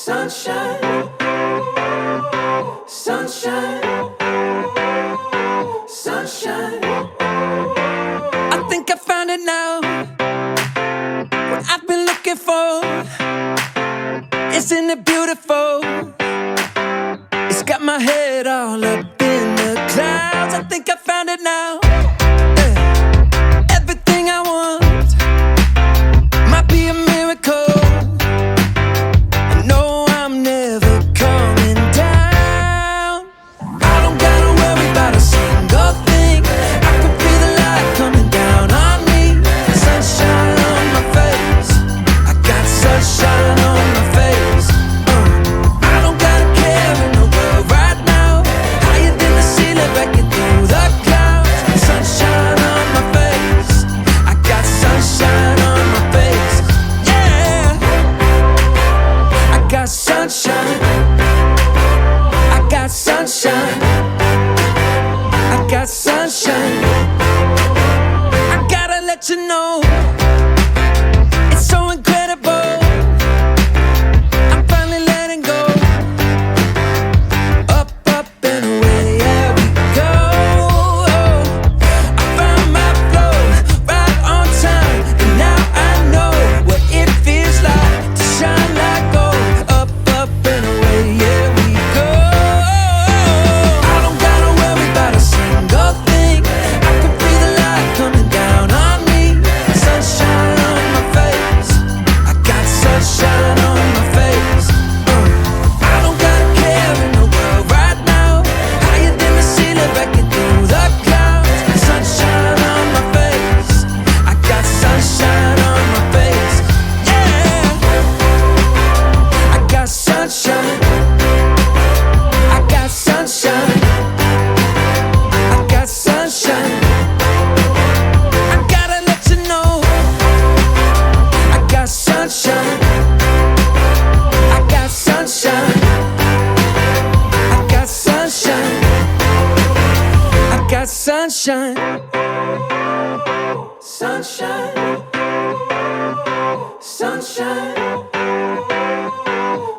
Sunshine, sunshine, sunshine. I think I found it now. What I've been looking for. Isn't it beautiful? It's got my head all up in the clouds. I think I found it now. Everything I want might be a miracle. I know I'm never coming down. I don't gotta worry about a single thing. I can feel the light coming down on me. Sunshine on my face. I got sunshine on my face. I don't gotta care in the world right now. Higher than the ceiling, breaking through the clouds. Sunshine on my face. I got sunshine on my face. Yeah, I got sunshine. I got sunshine. I got sunshine. I gotta let you know, it's so incredible. I'm finally letting go. Up, up and away, yeah we go. I found my flow right on time, and now I know what it feels like to shine like gold. Up, up and away, yeah we go. I don't gotta worry about a single thing. I can feel the light coming down on me. Sunshine on my face. I got sunshine on my face. I don't gotta care in the world right now. Higher than the ceiling, breaking through the clouds. Sunshine on my face. I got sunshine on my face. Yeah, I got sunshine. I got sunshine. I got sunshine. I gotta let you know, I got sunshine. I got sunshine. I got sunshine. I got sunshine. Sunshine. Sunshine.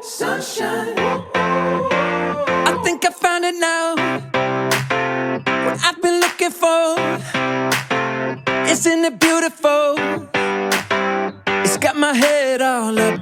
Sunshine. I think I found it now. What I've been looking for. Isn't it beautiful? It's got my head all up